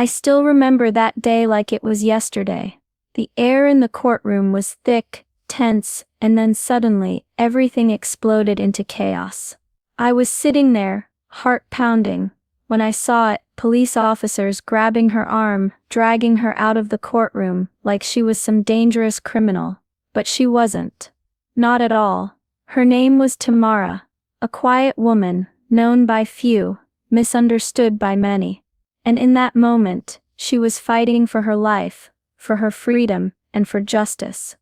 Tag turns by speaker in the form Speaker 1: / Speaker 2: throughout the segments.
Speaker 1: I still remember that day like it was yesterday. The air in the courtroom was thick, tense, and then suddenly, everything exploded into chaos. I was sitting there, heart pounding, when I saw it, police officers grabbing her arm, dragging her out of the courtroom, like she was some dangerous criminal. But she wasn't. Not at all. Her name was Tamara, a quiet woman, known by few, misunderstood by many. And in that moment, she was fighting for her life, for her freedom, and for justice.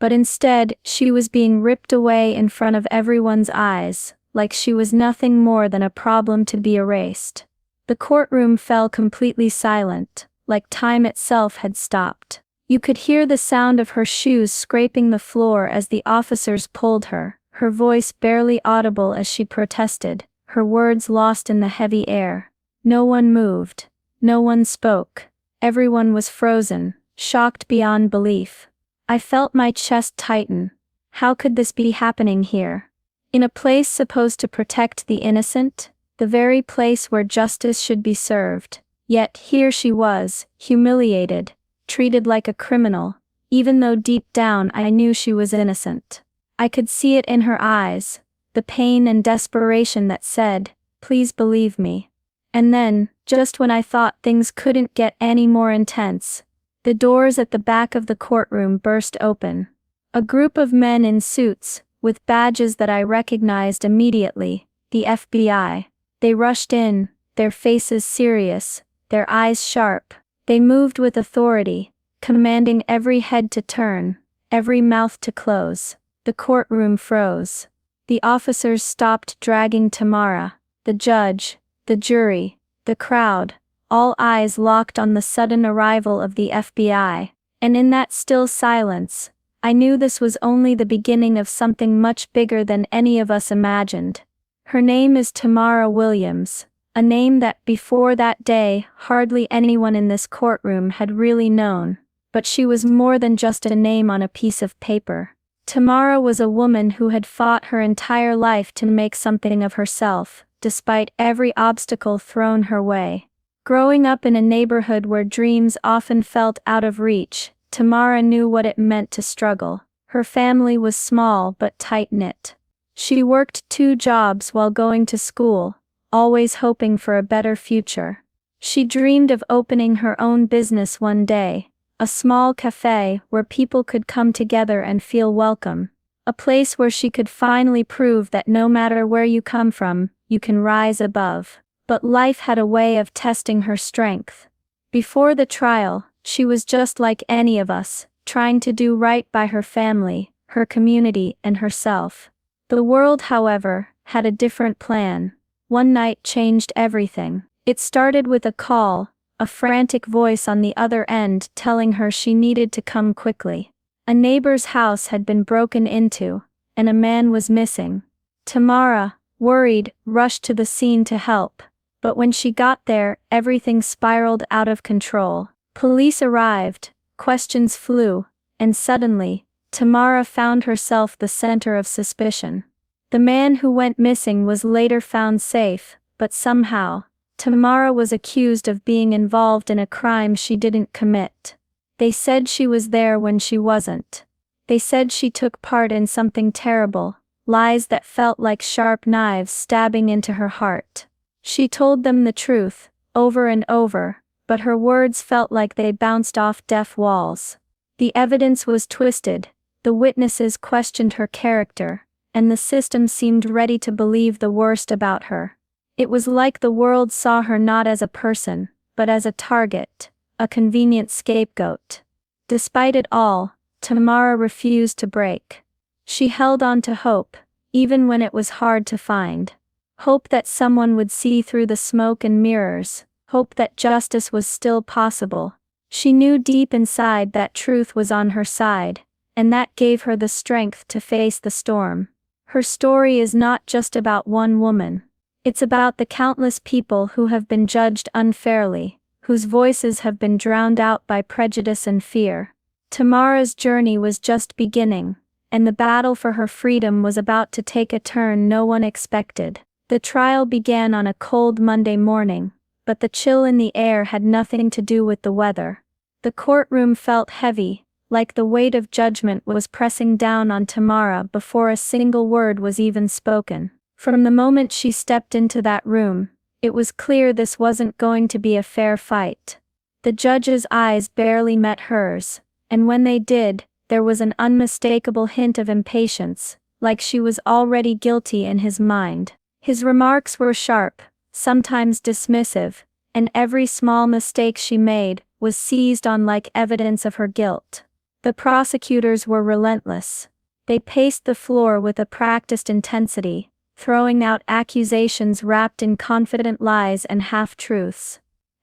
Speaker 1: But instead, she was being ripped away in front of everyone's eyes, like she was nothing more than a problem to be erased. The courtroom fell completely silent, like time itself had stopped. You could hear the sound of her shoes scraping the floor as the officers pulled her, her voice barely audible as she protested, her words lost in the heavy air. No one moved. No one spoke. Everyone was frozen, shocked beyond belief. I felt my chest tighten. How could this be happening here? In a place supposed to protect the innocent, the very place where justice should be served. Yet here she was, humiliated, treated like a criminal, even though deep down I knew she was innocent. I could see it in her eyes, the pain and desperation that said, "Please believe me." And then, just when I thought things couldn't get any more intense, the doors at the back of the courtroom burst open. A group of men in suits, with badges that I recognized immediately, the FBI. They rushed in, their faces serious, their eyes sharp. They moved with authority, commanding every head to turn, every mouth to close. The courtroom froze. The officers stopped dragging Tamara, the judge, the jury, the crowd, all eyes locked on the sudden arrival of the FBI. And in that still silence, I knew this was only the beginning of something much bigger than any of us imagined. Her name is Tamara Williams, a name that before that day hardly anyone in this courtroom had really known. But she was more than just a name on a piece of paper. Tamara was a woman who had fought her entire life to make something of herself, despite every obstacle thrown her way. Growing up in a neighborhood where dreams often felt out of reach, Tamara knew what it meant to struggle. Her family was small but tight-knit. She worked 2 jobs while going to school, always hoping for a better future. She dreamed of opening her own business one day, a small cafe where people could come together and feel welcome, a place where she could finally prove that no matter where you come from, you can rise above. But life had a way of testing her strength. Before the trial, she was just like any of us, trying to do right by her family, her community, and herself. The world, however, had a different plan. One night changed everything. It started with a call, a frantic voice on the other end telling her she needed to come quickly. A neighbor's house had been broken into, and a man was missing. Tamara, worried, rushed to the scene to help. But when she got there, everything spiraled out of control. Police arrived, questions flew, and suddenly, Tamara found herself the center of suspicion. The man who went missing was later found safe, but somehow, Tamara was accused of being involved in a crime she didn't commit. They said she was there when she wasn't. They said she took part in something terrible, lies that felt like sharp knives stabbing into her heart. She told them the truth, over and over, but her words felt like they bounced off deaf walls. The evidence was twisted, the witnesses questioned her character, and the system seemed ready to believe the worst about her. It was like the world saw her not as a person, but as a target, a convenient scapegoat. Despite it all, Tamara refused to break. She held on to hope, even when it was hard to find. Hope that someone would see through the smoke and mirrors, hope that justice was still possible. She knew deep inside that truth was on her side, and that gave her the strength to face the storm. Her story is not just about one woman. It's about the countless people who have been judged unfairly, whose voices have been drowned out by prejudice and fear. Tamara's journey was just beginning, and the battle for her freedom was about to take a turn no one expected. The trial began on a cold Monday morning, but the chill in the air had nothing to do with the weather. The courtroom felt heavy, like the weight of judgment was pressing down on Tamara before a single word was even spoken. From the moment she stepped into that room, it was clear this wasn't going to be a fair fight. The judge's eyes barely met hers, and when they did, there was an unmistakable hint of impatience, like she was already guilty in his mind. His remarks were sharp, sometimes dismissive, and every small mistake she made was seized on like evidence of her guilt. The prosecutors were relentless. They paced the floor with a practiced intensity, throwing out accusations wrapped in confident lies and half-truths.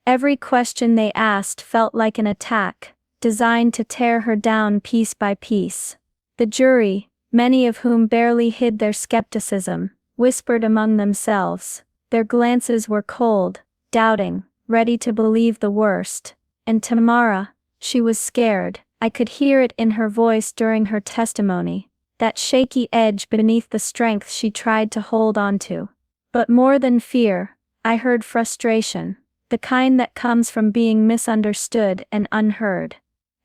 Speaker 1: Every question they asked felt like an attack, designed to tear her down piece by piece. The jury, many of whom barely hid their skepticism, whispered among themselves. Their glances were cold, doubting, ready to believe the worst. And Tamara, she was scared. I could hear it in her voice during her testimony, that shaky edge beneath the strength she tried to hold onto. But more than fear, I heard frustration, the kind that comes from being misunderstood and unheard.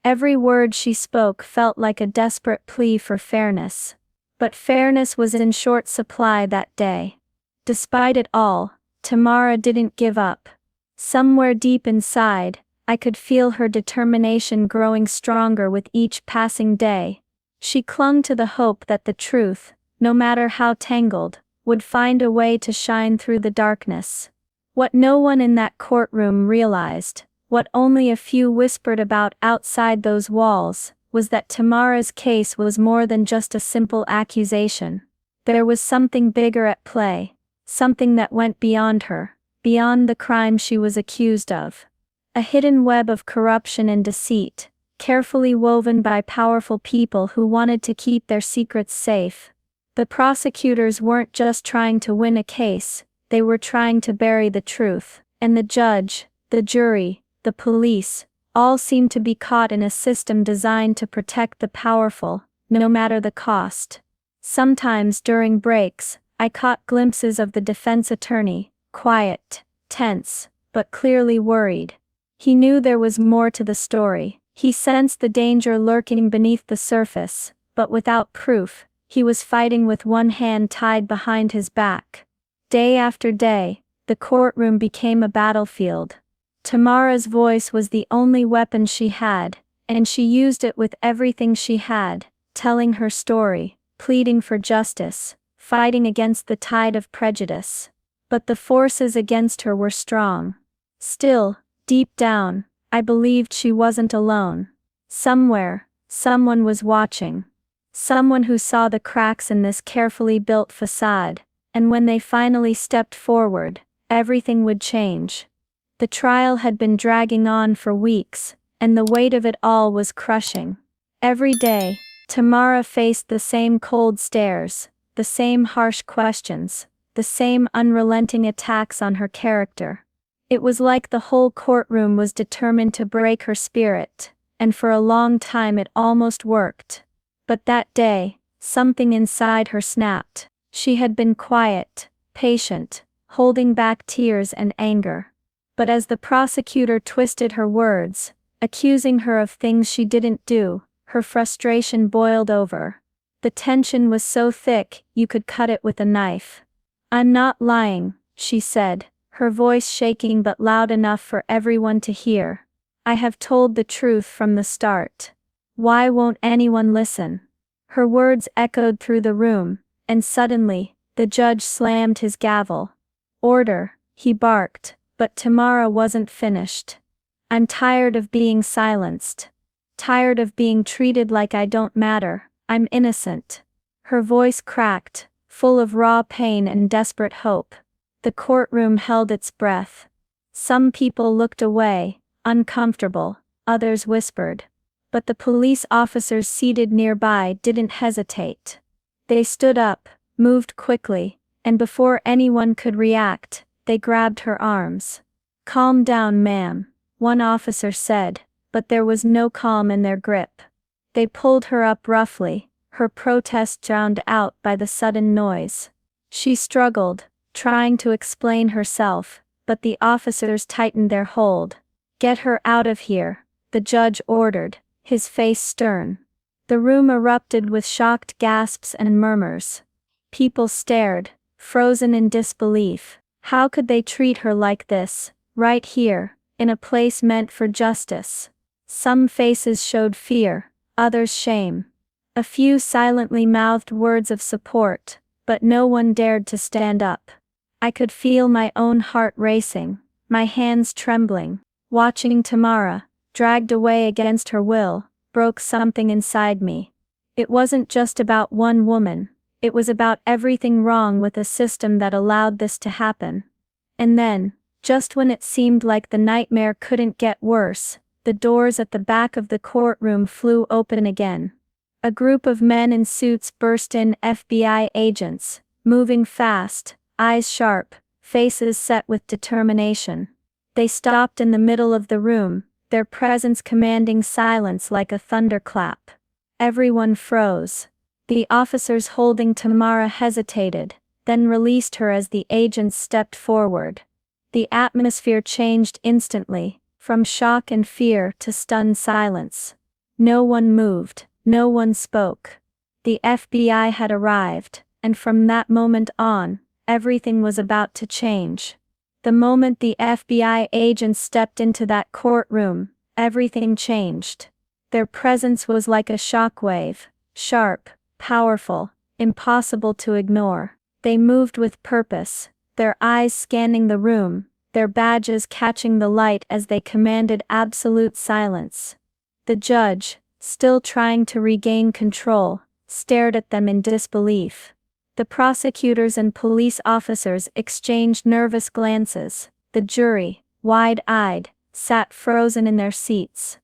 Speaker 1: Every word she spoke felt like a desperate plea for fairness. But fairness was in short supply that day. Despite it all, Tamara didn't give up. Somewhere deep inside, I could feel her determination growing stronger with each passing day. She clung to the hope that the truth, no matter how tangled, would find a way to shine through the darkness. What no one in that courtroom realized, what only a few whispered about outside those walls, was that Tamara's case was more than just a simple accusation. There was something bigger at play, something that went beyond her, beyond the crime she was accused of. A hidden web of corruption and deceit, carefully woven by powerful people who wanted to keep their secrets safe. The prosecutors weren't just trying to win a case, they were trying to bury the truth, and the judge, the jury, the police, all seemed to be caught in a system designed to protect the powerful, no matter the cost. Sometimes during breaks, I caught glimpses of the defense attorney, quiet, tense, but clearly worried. He knew there was more to the story. He sensed the danger lurking beneath the surface, but without proof, he was fighting with one hand tied behind his back. Day after day, the courtroom became a battlefield. Tamara's voice was the only weapon she had, and she used it with everything she had, telling her story, pleading for justice, fighting against the tide of prejudice. But the forces against her were strong. Still, deep down, I believed she wasn't alone. Somewhere, someone was watching. Someone who saw the cracks in this carefully built facade, and when they finally stepped forward, everything would change. The trial had been dragging on for weeks, and the weight of it all was crushing. Every day, Tamara faced the same cold stares, the same harsh questions, the same unrelenting attacks on her character. It was like the whole courtroom was determined to break her spirit, and for a long time it almost worked. But that day, something inside her snapped. She had been quiet, patient, holding back tears and anger. But as the prosecutor twisted her words, accusing her of things she didn't do, her frustration boiled over. The tension was so thick, you could cut it with a knife. "I'm not lying," she said, her voice shaking but loud enough for everyone to hear. "I have told the truth from the start. Why won't anyone listen?" Her words echoed through the room, and suddenly, the judge slammed his gavel. "Order," he barked, but Tamara wasn't finished. "I'm tired of being silenced. Tired of being treated like I don't matter. I'm innocent." Her voice cracked, full of raw pain and desperate hope. The courtroom held its breath. Some people looked away, uncomfortable, others whispered. But the police officers seated nearby didn't hesitate. They stood up, moved quickly, and before anyone could react, they grabbed her arms. "Calm down, ma'am," one officer said, but there was no calm in their grip. They pulled her up roughly, her protest drowned out by the sudden noise. She struggled, trying to explain herself, but the officers tightened their hold. "Get her out of here," the judge ordered, his face stern. The room erupted with shocked gasps and murmurs. People stared, frozen in disbelief. How could they treat her like this, right here, in a place meant for justice? Some faces showed fear, others shame. A few silently mouthed words of support, but no one dared to stand up. I could feel my own heart racing, my hands trembling. Watching Tamara, dragged away against her will, broke something inside me. It wasn't just about one woman, it was about everything wrong with a system that allowed this to happen. And then, just when it seemed like the nightmare couldn't get worse, the doors at the back of the courtroom flew open again. A group of men in suits burst in, FBI agents, moving fast, eyes sharp, faces set with determination. They stopped in the middle of the room, their presence commanding silence like a thunderclap. Everyone froze. The officers holding Tamara hesitated, then released her as the agents stepped forward. The atmosphere changed instantly, from shock and fear to stunned silence. No one moved, no one spoke. The FBI had arrived, and from that moment on, everything was about to change. The moment the FBI agents stepped into that courtroom, everything changed. Their presence was like a shockwave, sharp, powerful, impossible to ignore. They moved with purpose, their eyes scanning the room, their badges catching the light as they commanded absolute silence. The judge, still trying to regain control, stared at them in disbelief. The prosecutors and police officers exchanged nervous glances. The jury, wide-eyed, sat frozen in their seats.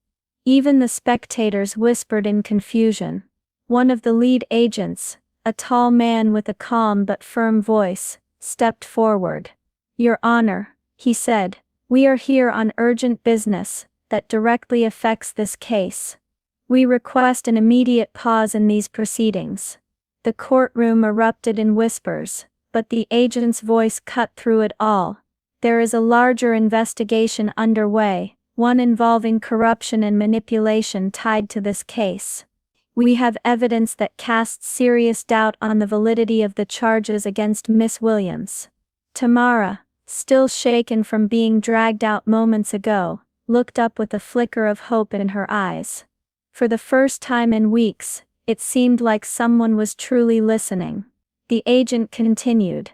Speaker 1: Even the spectators whispered in confusion. One of the lead agents, a tall man with a calm but firm voice, stepped forward. "Your Honor," he said, "we are here on urgent business that directly affects this case. We request an immediate pause in these proceedings." The courtroom erupted in whispers, but the agent's voice cut through it all. "There is a larger investigation underway, one involving corruption and manipulation tied to this case. We have evidence that casts serious doubt on the validity of the charges against Miss Williams." Tamara, still shaken from being dragged out moments ago, looked up with a flicker of hope in her eyes. For the first time in weeks, it seemed like someone was truly listening. The agent continued.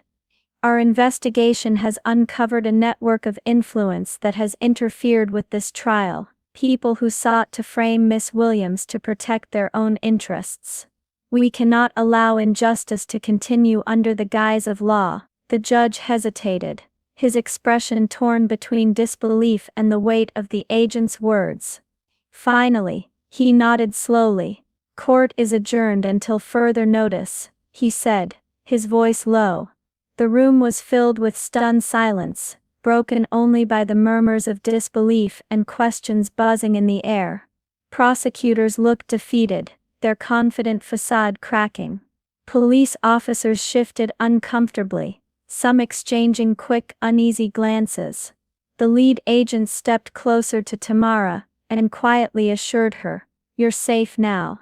Speaker 1: "Our investigation has uncovered a network of influence that has interfered with this trial, people who sought to frame Miss Williams to protect their own interests. We cannot allow injustice to continue under the guise of law." The judge hesitated, his expression torn between disbelief and the weight of the agent's words. Finally, he nodded slowly. "Court is adjourned until further notice," he said, his voice low. The room was filled with stunned silence, broken only by the murmurs of disbelief and questions buzzing in the air. Prosecutors looked defeated, their confident facade cracking. Police officers shifted uncomfortably, some exchanging quick, uneasy glances. The lead agent stepped closer to Tamara, and quietly assured her, "You're safe now.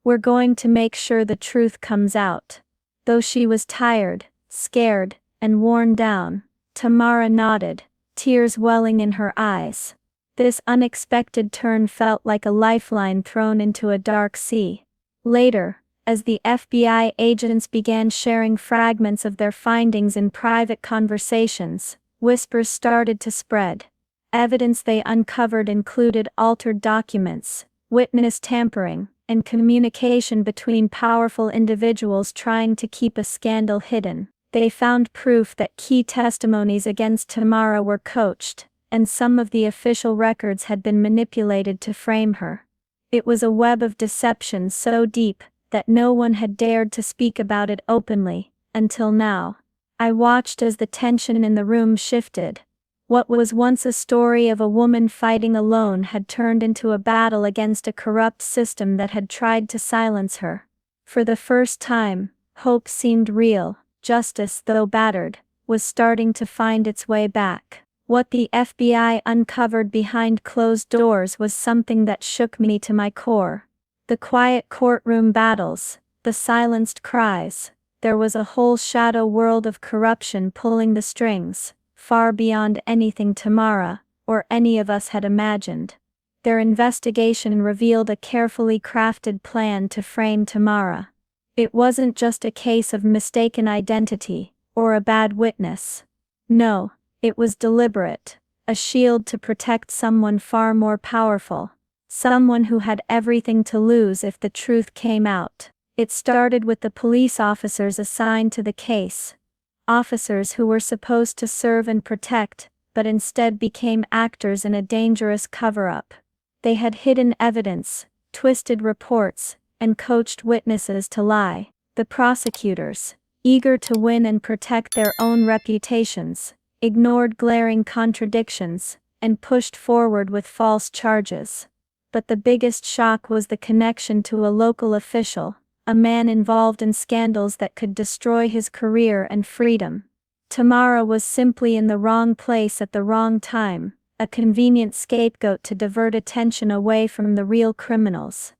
Speaker 1: We're going to make sure the truth comes out." Though she was tired, scared, and worn down, Tamara nodded, tears welling in her eyes. This unexpected turn felt like a lifeline thrown into a dark sea. Later, as the FBI agents began sharing fragments of their findings in private conversations, whispers started to spread. Evidence they uncovered included altered documents, witness tampering, and communication between powerful individuals trying to keep a scandal hidden. They found proof that key testimonies against Tamara were coached, and some of the official records had been manipulated to frame her. It was a web of deception so deep that no one had dared to speak about it openly, until now. I watched as the tension in the room shifted. What was once a story of a woman fighting alone had turned into a battle against a corrupt system that had tried to silence her. For the first time, hope seemed real. Justice, though battered, was starting to find its way back. What the FBI uncovered behind closed doors was something that shook me to my core. The quiet courtroom battles, the silenced cries, there was a whole shadow world of corruption pulling the strings, far beyond anything Tamara, or any of us had imagined. Their investigation revealed a carefully crafted plan to frame Tamara. It wasn't just a case of mistaken identity, or a bad witness. No, it was deliberate, a shield to protect someone far more powerful. Someone who had everything to lose if the truth came out. It started with the police officers assigned to the case. Officers who were supposed to serve and protect, but instead became actors in a dangerous cover-up. They had hidden evidence, twisted reports, and coached witnesses to lie. The prosecutors, eager to win and protect their own reputations, ignored glaring contradictions, and pushed forward with false charges. But the biggest shock was the connection to a local official, a man involved in scandals that could destroy his career and freedom. Tamara was simply in the wrong place at the wrong time, a convenient scapegoat to divert attention away from the real criminals.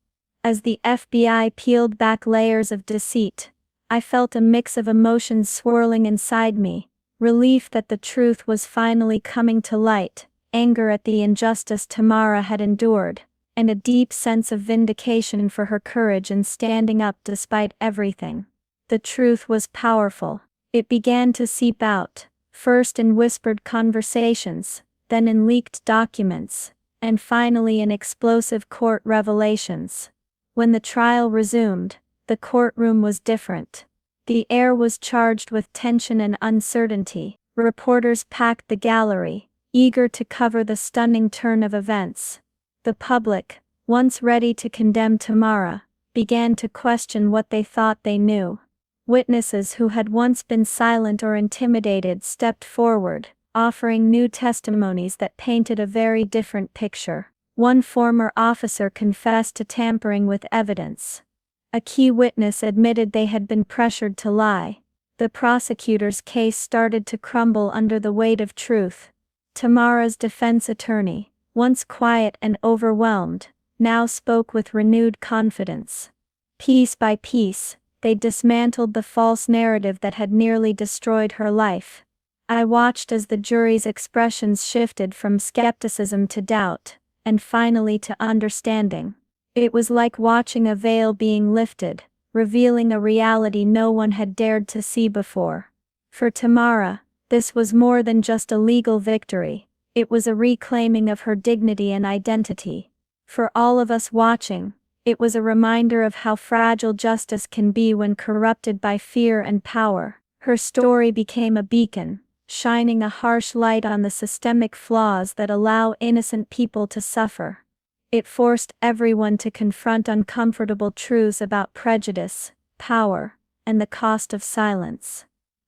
Speaker 1: As the FBI peeled back layers of deceit, I felt a mix of emotions swirling inside me: relief that the truth was finally coming to light, anger at the injustice Tamara had endured, and a deep sense of vindication for her courage in standing up despite everything. The truth was powerful. It began to seep out, first in whispered conversations, then in leaked documents, and finally in explosive court revelations. When the trial resumed, the courtroom was different. The air was charged with tension and uncertainty. Reporters packed the gallery, eager to cover the stunning turn of events. The public, once ready to condemn Tamara, began to question what they thought they knew. Witnesses who had once been silent or intimidated stepped forward, offering new testimonies that painted a very different picture. One former officer confessed to tampering with evidence. A key witness admitted they had been pressured to lie. The prosecutor's case started to crumble under the weight of truth. Tamara's defense attorney, once quiet and overwhelmed, now spoke with renewed confidence. Piece by piece, they dismantled the false narrative that had nearly destroyed her life. I watched as the jury's expressions shifted from skepticism to doubt, and finally to understanding. It was like watching a veil being lifted, revealing a reality no one had dared to see before. For Tamara, this was more than just a legal victory. It was a reclaiming of her dignity and identity. For all of us watching, it was a reminder of how fragile justice can be when corrupted by fear and power. Her story became a beacon, shining a harsh light on the systemic flaws that allow innocent people to suffer. It forced everyone to confront uncomfortable truths about prejudice, power, and the cost of silence.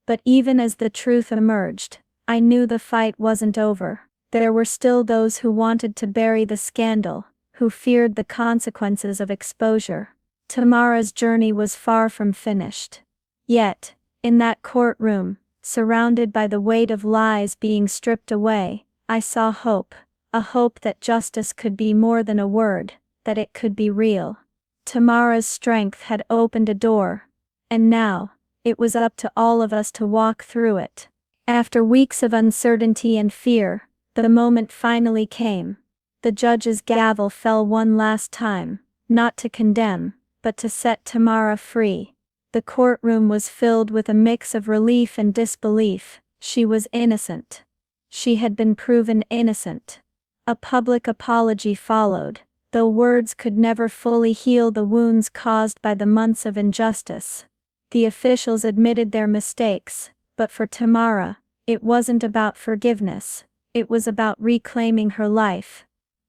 Speaker 1: But even as the truth emerged, I knew the fight wasn't over. There were still those who wanted to bury the scandal, who feared the consequences of exposure. Tamara's journey was far from finished. Yet, in that courtroom, surrounded by the weight of lies being stripped away, I saw hope, a hope that justice could be more than a word, that it could be real. Tamara's strength had opened a door, and now, it was up to all of us to walk through it. After weeks of uncertainty and fear, the moment finally came. The judge's gavel fell one last time, not to condemn, but to set Tamara free. The courtroom was filled with a mix of relief and disbelief. She was innocent. She had been proven innocent. A public apology followed, though words could never fully heal the wounds caused by the months of injustice. The officials admitted their mistakes, but for Tamara, it wasn't about forgiveness. It was about reclaiming her life.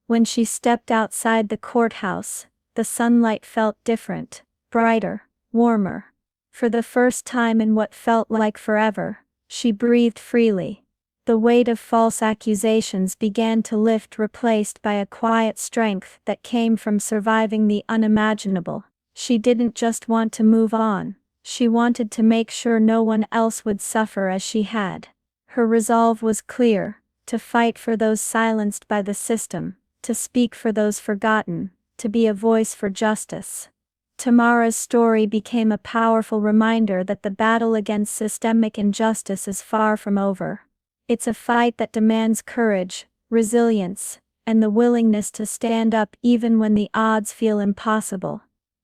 Speaker 1: When she stepped outside the courthouse, the sunlight felt different, brighter, warmer. For the first time in what felt like forever, she breathed freely. The weight of false accusations began to lift, replaced by a quiet strength that came from surviving the unimaginable. She didn't just want to move on, she wanted to make sure no one else would suffer as she had. Her resolve was clear: to fight for those silenced by the system, to speak for those forgotten, to be a voice for justice. Tamara's story became a powerful reminder that the battle against systemic injustice is far from over. It's a fight that demands courage, resilience, and the willingness to stand up even when the odds feel impossible.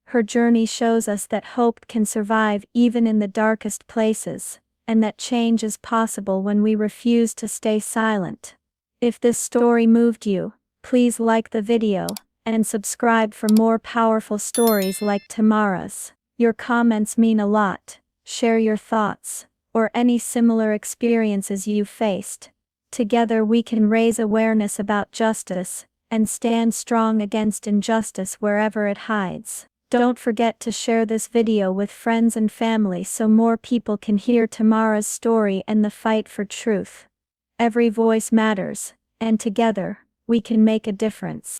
Speaker 1: Her journey shows us that hope can survive even in the darkest places, and that change is possible when we refuse to stay silent. If this story moved you, please like the video, and subscribe for more powerful stories like Tamara's. Your comments mean a lot. Share your thoughts, or any similar experiences you faced. Together we can raise awareness about justice, and stand strong against injustice wherever it hides. Don't forget to share this video with friends and family so more people can hear Tamara's story and the fight for truth. Every voice matters, and together, we can make a difference.